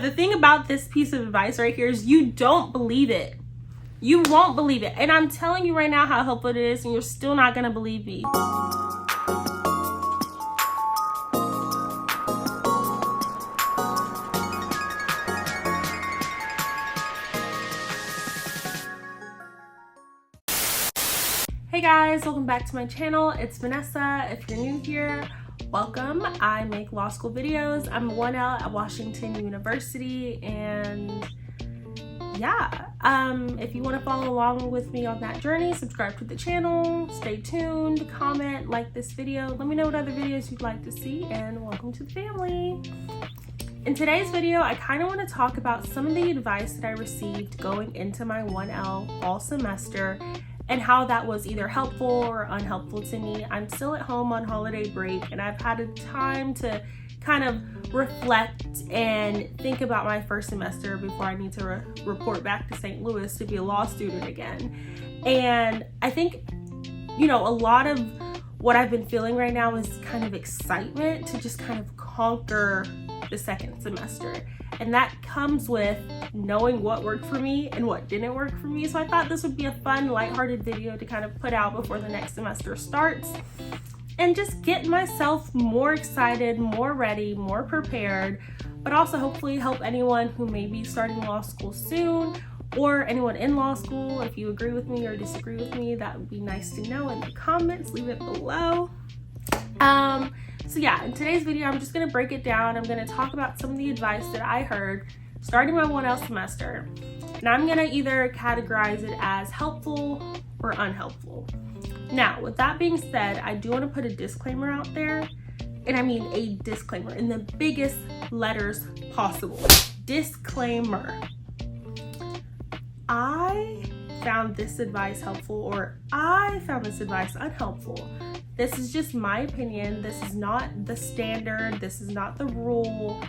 The thing about this piece of advice right here is you don't believe it. You won't believe it. And I'm telling you right now how helpful it is, and you're still not gonna believe me. Hey guys, welcome back to my channel. It's Vanessa. If you're new here, welcome. I make law school videos. I'm a 1L at Washington University, and yeah, if you want to follow along with me on that journey, subscribe to the channel, stay tuned, comment, like this video, let me know what other videos you'd like to see, and welcome to the family. In today's video, I kind of want to talk about some of the advice that I received going into my 1L fall semester and how that was either helpful or unhelpful to me. I'm still at home on holiday break, and I've had a time to kind of reflect and think about my first semester before I need to report back to St. Louis to be a law student again. And I think, you know, a lot of what I've been feeling right now is kind of excitement to just kind of conquer the second semester. And that comes with knowing what worked for me and what didn't work for me. So I thought this would be a fun, lighthearted video to kind of put out before the next semester starts and just get myself more excited, more ready, more prepared, but also hopefully help anyone who may be starting law school soon or anyone in law school. If you agree with me or disagree with me, that would be nice to know in the comments. Leave it below. So yeah, in today's video, I'm just gonna break it down. I'm gonna talk about some of the advice that I heard starting my 1L semester. And I'm gonna either categorize it as helpful or unhelpful. Now, with that being said, I do wanna put a disclaimer out there. And I mean a disclaimer in the biggest letters possible. Disclaimer. I found this advice helpful, or I found this advice unhelpful. This is just my opinion. This is not the standard. This is not the rule.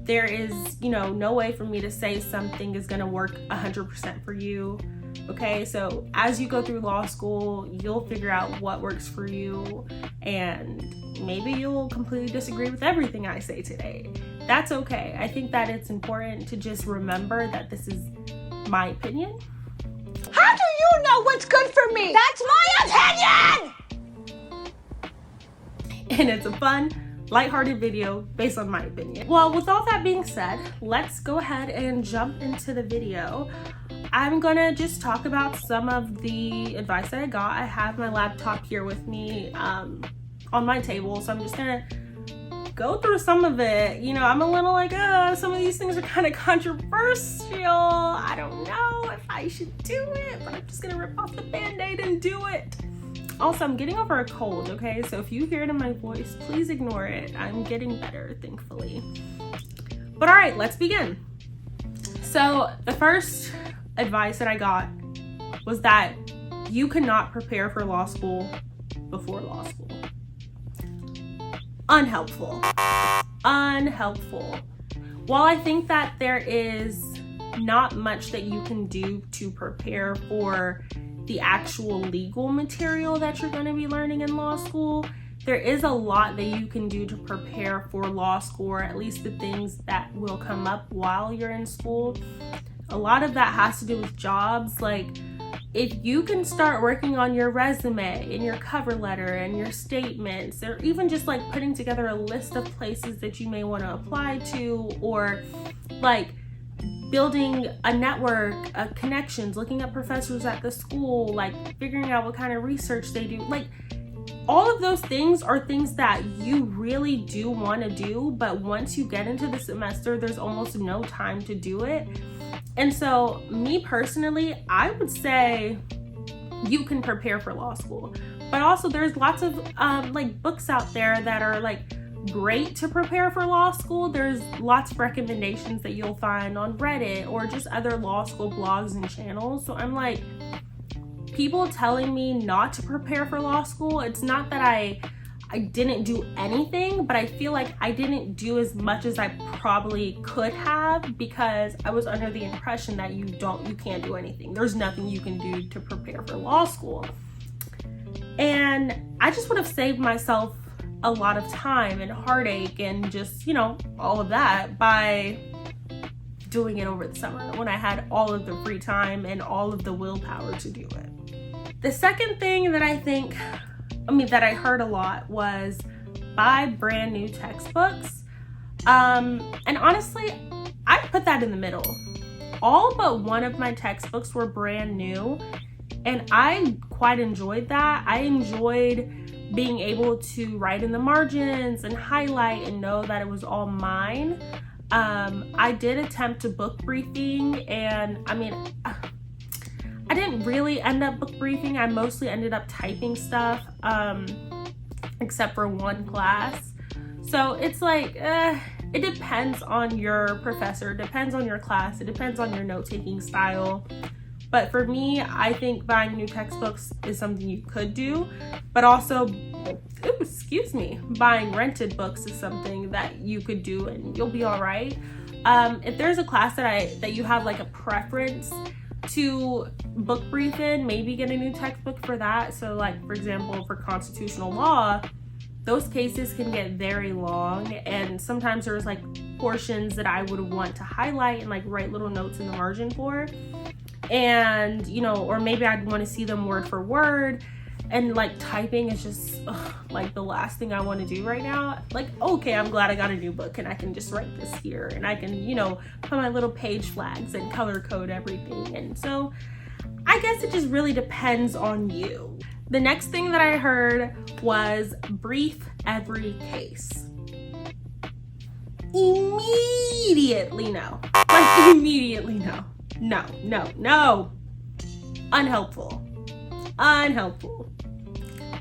There is, you know, no way for me to say something is gonna work 100% for you. Okay, so as you go through law school, you'll figure out what works for you, and maybe you'll completely disagree with everything I say today. That's okay. I think that it's important to just remember that this is my opinion. How do you know what's good for me? That's my opinion! And it's a fun, lighthearted video based on my opinion. Well, with all that being said, let's go ahead and jump into the video. I'm gonna just talk about some of the advice that I got. I have my laptop here with me on my table, so I'm just gonna go through some of it. You know, I'm a little like, some of these things are kind of controversial. I don't know if I should do it, but I'm just gonna rip off the band-aid and do it. Also, I'm getting over a cold, okay? So if you hear it in my voice, please ignore it. I'm getting better, thankfully. But all right, let's begin. So the first advice that I got was that you cannot prepare for law school before law school. Unhelpful. Unhelpful. While I think that there is not much that you can do to prepare for the actual legal material that you're going to be learning in law school, there is a lot that you can do to prepare for law school, or at least the things that will come up while you're in school. A lot of that has to do with jobs. Like, if you can start working on your resume and your cover letter and your statements, or even just like putting together a list of places that you may want to apply to, or like building a network of connections, looking at professors at the school, like figuring out what kind of research they do. Like, all of those things are things that you really do want to do, but once you get into the semester, there's almost no time to do it. And so me personally, I would say you can prepare for law school, but also there's lots of like books out there that are like great to prepare for law school. There's lots of recommendations that you'll find on Reddit or just other law school blogs and channels. So I'm like, people telling me not to prepare for law school, it's not that I didn't do anything, but I feel like I didn't do as much as I probably could have, because I was under the impression that you can't do anything. There's nothing you can do to prepare for law school. And I just would have saved myself a lot of time and heartache and just, you know, all of that by doing it over the summer when I had all of the free time and all of the willpower to do it. The second thing that that I heard a lot was buy brand new textbooks. And honestly, I put that in the middle. All but one of my textbooks were brand new, and I quite enjoyed that. I enjoyed being able to write in the margins and highlight and know that it was all mine. I did attempt to book briefing, and I didn't really end up book briefing. I mostly ended up typing stuff, except for one class. So it's like, it depends on your professor, it depends on your class, it depends on your note-taking style. But for me, I think buying new textbooks is something you could do, but also, buying rented books is something that you could do and you'll be all right. If there's a class that you have like a preference to book brief in, maybe get a new textbook for that. So like, for example, for constitutional law, those cases can get very long, and sometimes there's like portions that I would want to highlight and like write little notes in the margin for. And, or maybe I'd want to see them word for word, and like typing is just like the last thing I want to do right now. Like, okay, I'm glad I got a new book and I can just write this here, and I can, put my little page flags and color code everything. And so I guess it just really depends on you. The next thing that I heard was brief every case. Immediately no. Like, immediately no. No. Unhelpful.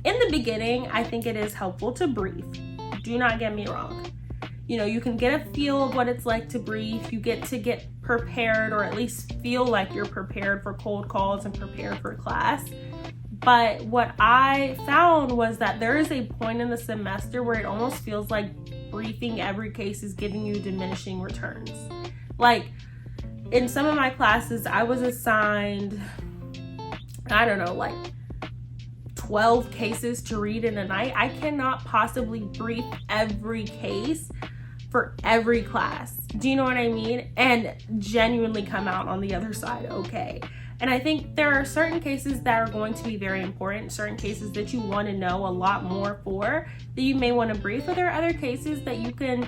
In the beginning, I think it is helpful to brief. Do not get me wrong. You can get a feel of what it's like to brief. You get to get prepared, or at least feel like you're prepared for cold calls and prepared for class. But what I found was that there is a point in the semester where it almost feels like briefing every case is giving you diminishing returns. Like, in some of my classes, I was assigned, 12 cases to read in a night. I cannot possibly brief every case for every class. Do you know what I mean? And genuinely come out on the other side okay. And I think there are certain cases that are going to be very important, certain cases that you want to know a lot more for, that you may want to brief, but there are other cases that you can,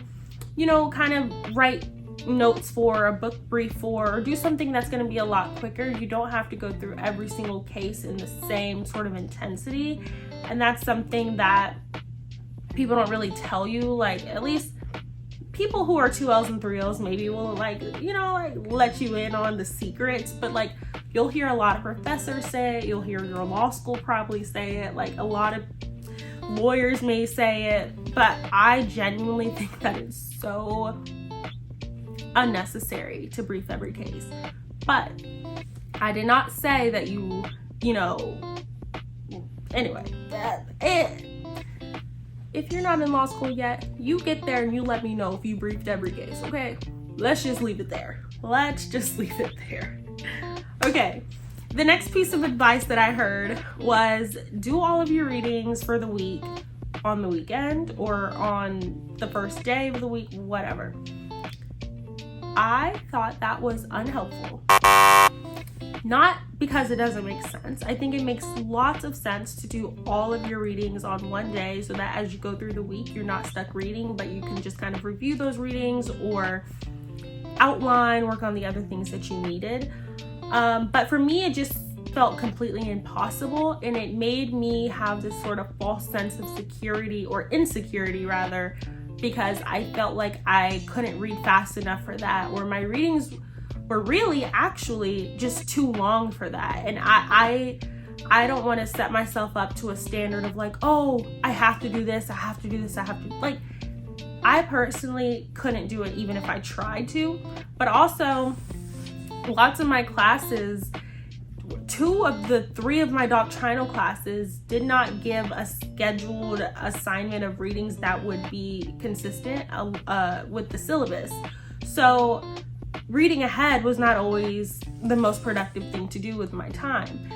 kind of write notes for, a book brief for, or do something that's going to be a lot quicker. You don't have to go through every single case in the same sort of intensity. And that's something that people don't really tell you. Like, at least people who are 2Ls and 3Ls maybe will let you in on the secrets, but like, you'll hear a lot of professors say it, you'll hear your law school probably say it, like a lot of lawyers may say it, but I genuinely think that it's so unnecessary to brief every case. But I did not say that anyway, if you're not in law school yet, you get there and you let me know if you briefed every case, okay? Let's just leave it there. Okay, the next piece of advice that I heard was do all of your readings for the week on the weekend or on the first day of the week, whatever. I thought that was unhelpful. Not because it doesn't make sense. I think it makes lots of sense to do all of your readings on one day so that as you go through the week, you're not stuck reading, but you can just kind of review those readings or outline, work on the other things that you needed. But for me, it just felt completely impossible, and it made me have this sort of false sense of security, or insecurity rather, because I felt like I couldn't read fast enough for that, or my readings were really actually just too long for that. And I don't want to set myself up to a standard of like, oh, I have to do this, like, I personally couldn't do it even if I tried to. But also, lots of my classes, 2 of the 3 of my doctrinal classes did not give a scheduled assignment of readings that would be consistent with the syllabus. So reading ahead was not always the most productive thing to do with my time.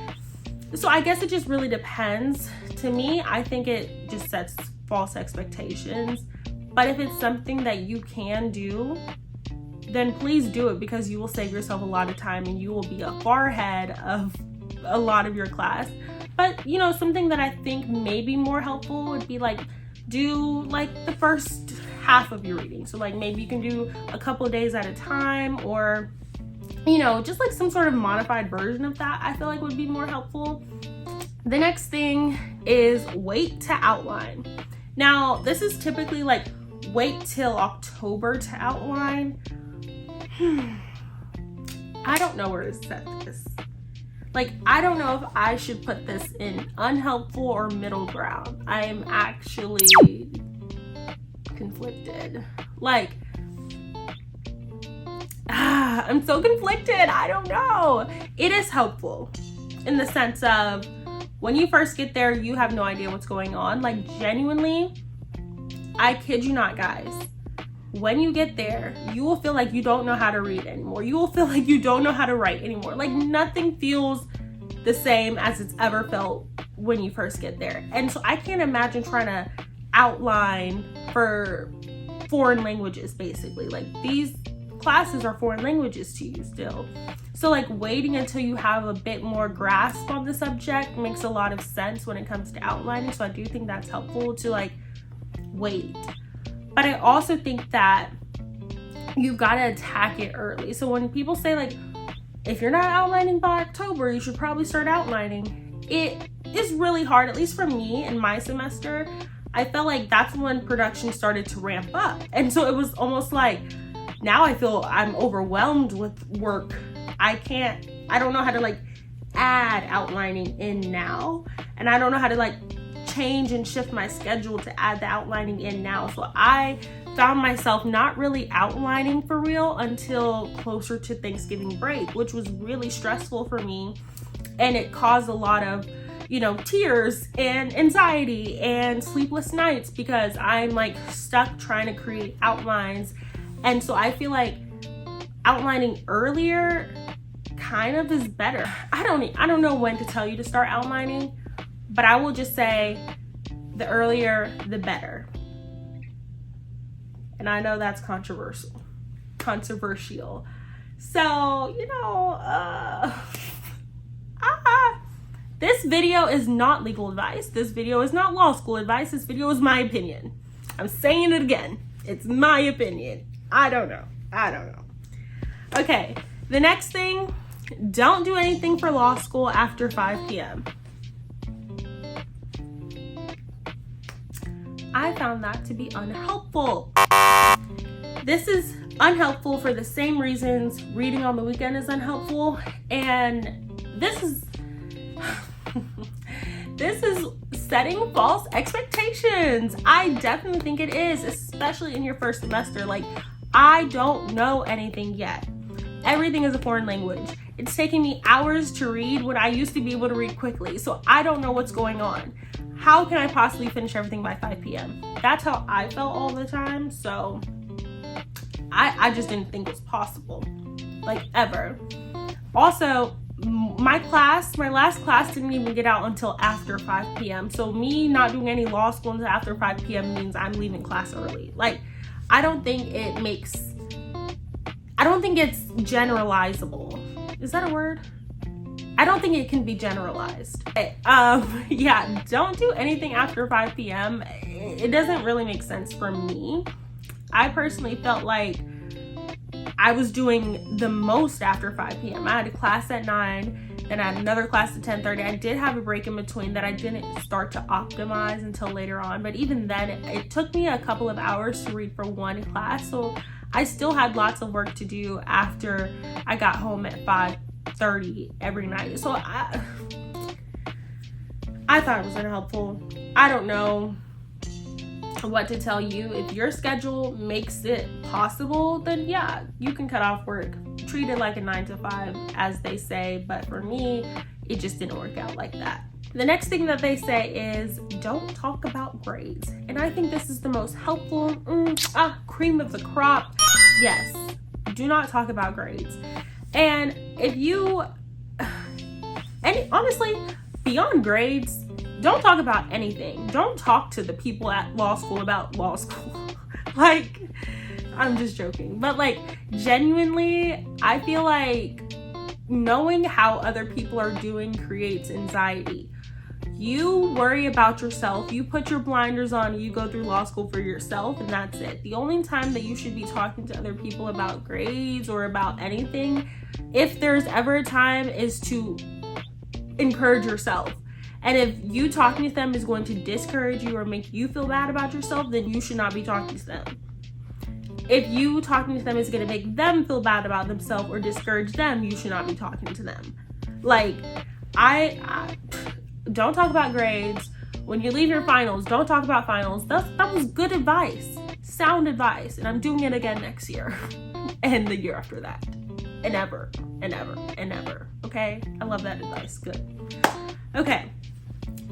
So I guess it just really depends. To me, I think it just sets false expectations. But if it's something that you can do, then please do it, because you will save yourself a lot of time and you will be far ahead of a lot of your class. But you know, something that I think may be more helpful would be like, do like the first half of your reading. So like maybe you can do a couple of days at a time, or you know, just like some sort of modified version of that, I feel like would be more helpful. The next thing is wait to outline. Now, this is typically like wait till October to outline. I don't know where to set this. Like, I don't know if I should put this in unhelpful or middle ground. I'm actually conflicted. Like, I'm so conflicted. I don't know. It is helpful in the sense of when you first get there, you have no idea what's going on. Like, genuinely, I kid you not, guys. When you get there, you will feel like you don't know how to read anymore. You will feel like you don't know how to write anymore. Like, nothing feels the same as it's ever felt when you first get there. And so I can't imagine trying to outline for foreign languages, basically. Like, these classes are foreign languages to you still. So like waiting until you have a bit more grasp on the subject makes a lot of sense when it comes to outlining. So I do think that's helpful to like wait. But I also think that you've got to attack it early. So when people say like, if you're not outlining by October, you should probably start outlining. It is really hard, at least for me in my semester. I felt like that's when production started to ramp up. And so it was almost like, now I feel I'm overwhelmed with work. I don't know how to like add outlining in now. And I don't know how to like change and shift my schedule to add the outlining in now. So I found myself not really outlining for real until closer to Thanksgiving break, which was really stressful for me. And it caused a lot of, you know, tears and anxiety and sleepless nights because I'm like stuck trying to create outlines. And so I feel like outlining earlier kind of is better. I don't know when to tell you to start outlining, but I will just say the earlier, the better. And I know that's controversial. So, you know, this video is not legal advice. This video is not law school advice. This video is my opinion. I'm saying it again. It's my opinion. I don't know. Okay, the next thing, don't do anything for law school after 5 p.m. I found that to be unhelpful. This is unhelpful for the same reasons reading on the weekend is unhelpful. And this is setting false expectations. I definitely think it is, especially in your first semester. Like, I don't know anything yet. Everything is a foreign language. It's taking me hours to read when I used to be able to read quickly. So I don't know what's going on. How can I possibly finish everything by 5 p.m.? That's how I felt all the time. So I just didn't think it was possible, like ever. Also, my last class didn't even get out until after 5 p.m. So me not doing any law school until after 5 p.m. means I'm leaving class early. Like, I don't think it's generalizable. Is that a word? I don't think it can be generalized. Yeah, don't do anything after 5 p.m. It doesn't really make sense for me. I personally felt like I was doing the most after 5 p.m. I had a class at 9, then I had another class at 10:30. I did have a break in between that I didn't start to optimize until later on. But even then, it took me a couple of hours to read for one class. So I still had lots of work to do after I got home at 5:30 every night. So I thought it was unhelpful. I don't know what to tell you. If your schedule makes it possible, then yeah, you can cut off work. Treat it like a 9 to 5, as they say. But for me, it just didn't work out like that. The next thing that they say is don't talk about grades. And I think this is the most helpful, cream of the crop. Yes, do not talk about grades. And honestly, beyond grades, don't talk about anything. Don't talk to the people at law school about law school. Like, I'm just joking. But like, genuinely, I feel like knowing how other people are doing creates anxiety. You worry about yourself, you put your blinders on, you go through law school for yourself, and that's it. The only time that you should be talking to other people about grades or about anything, if there's ever a time, is to encourage yourself. And if you talking to them is going to discourage you or make you feel bad about yourself, then you should not be talking to them. If you talking to them is going to make them feel bad about themselves or discourage them, you should not be talking to them. Like, I don't talk about grades. When you leave your finals, don't talk about finals. That was good advice, sound advice, and I'm doing it again next year and the year after that, and ever and ever and ever. Okay, I love that advice. Good. Okay,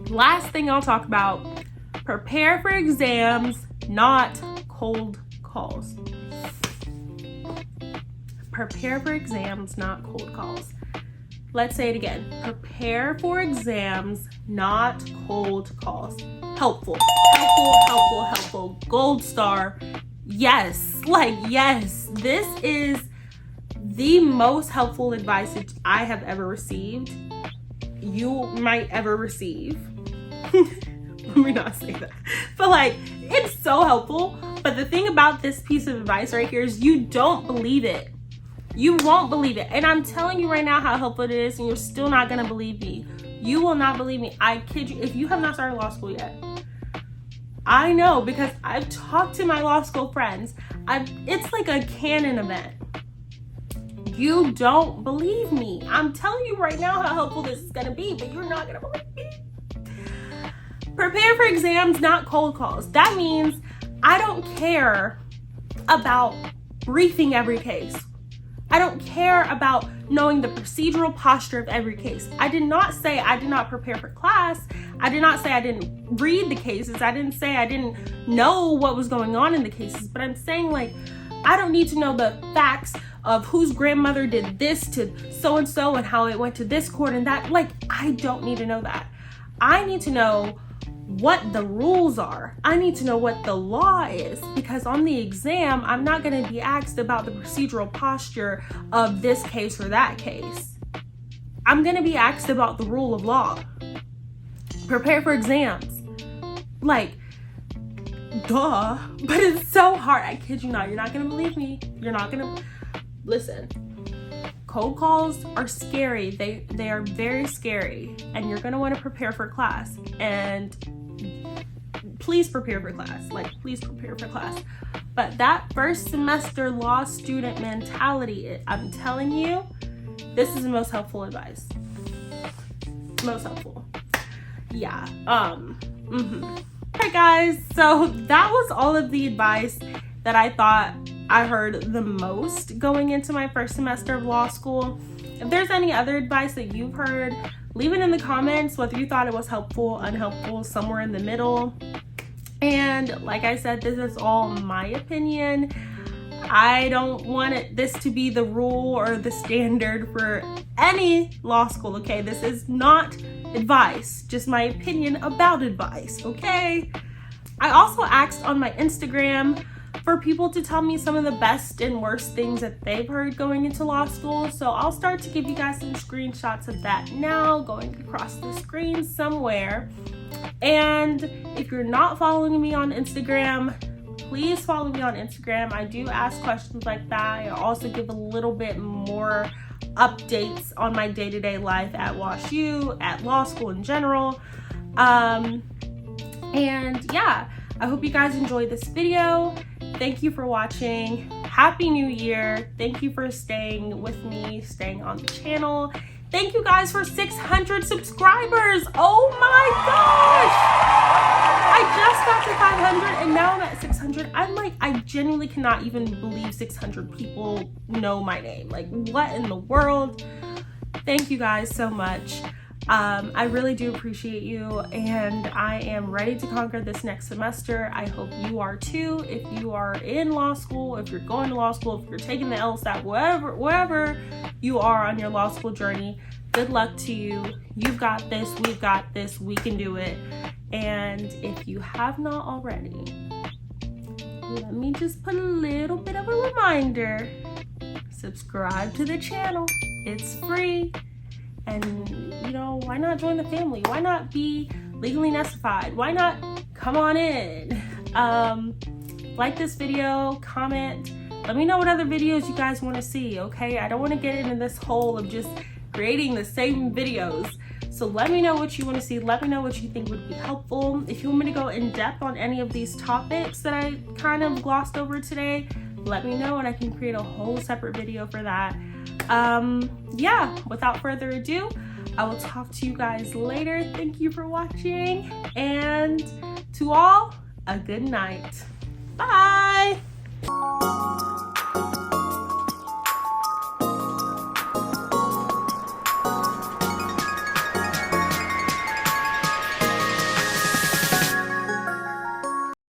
last thing I'll talk about: prepare for exams, not cold calls. Prepare for exams, not cold calls. Let's say it again. Prepare for exams, not cold calls. Helpful, helpful, helpful, helpful. Gold star. Yes, like yes. This is the most helpful advice that I have ever received. You might ever receive. Let me not say that. But like, it's so helpful. But the thing about this piece of advice right here is you don't believe it. You won't believe it. And I'm telling you right now how helpful it is, and you're still not gonna believe me. You will not believe me. I kid you. If you have not started law school yet, I know because I've talked to my law school friends. It's like a canon event. You don't believe me. I'm telling you right now how helpful this is gonna be, but you're not gonna believe me. Prepare for exams, not cold calls. That means I don't care about briefing every case. I don't care about knowing the procedural posture of every case. I did not say I did not prepare for class. I did not say I didn't read the cases. I didn't say I didn't know what was going on in the cases. But I'm saying, like, I don't need to know the facts of whose grandmother did this to so-and-so and how it went to this court and that. Like, I don't need to know that. I need to know what the rules are. I need to know what the law is, because on the exam, I'm not going to be asked about the procedural posture of this case or that case. I'm going to be asked about the rule of law. Prepare for exams. Like, duh. But it's so hard. I kid you not. You're not going to believe me. You're not going to listen. Cold calls are scary. They are very scary, and you're going to want to prepare for class. And please prepare for class. Like, please prepare for class. But that first semester law student mentality, I'm telling you, this is the most helpful advice. Most helpful. Yeah. Alright guys, so that was all of the advice that I thought I heard the most going into my first semester of law school. If there's any other advice that you've heard, leave it in the comments, whether you thought it was helpful, unhelpful, somewhere in the middle. And like I said, this is all my opinion. I don't want this to be the rule or the standard for any law school, okay? This is not advice, just my opinion about advice, okay? I also asked on my Instagram for people to tell me some of the best and worst things that they've heard going into law school. So I'll start to give you guys some screenshots of that now, going across the screen somewhere. And if you're not following me on Instagram, please follow me on Instagram. I do ask questions like that. I also give a little bit more updates on my day-to-day life at WashU, at law school in general. And yeah, I hope you guys enjoyed this video. Thank you for watching. Happy New Year. Thank you for staying with me, staying on the channel. Thank you guys for 600 subscribers. Oh my gosh. I just got to 500 and now I'm at 600. I'm like, I genuinely cannot even believe 600 people know my name. Like, what in the world? Thank you guys so much. I really do appreciate you, and I am ready to conquer this next semester. I hope you are too. If you are in law school, if you're going to law school, if you're taking the LSAT, wherever you are on your law school journey, good luck to you. You've got this, we've got this, we can do it. And if you have not already, let me just put a little bit of a reminder. Subscribe to the channel. It's free. And, you know, why not join the family? Why not be legally nestified? Why not come on in? Like this video, comment. Let me know what other videos you guys want to see, okay? I don't want to get into this hole of just creating the same videos. So let me know what you want to see. Let me know what you think would be helpful. If you want me to go in depth on any of these topics that I kind of glossed over today, let me know and I can create a whole separate video for that. Yeah, without further ado, I will talk to you guys later. Thank you for watching, and to all, a good night.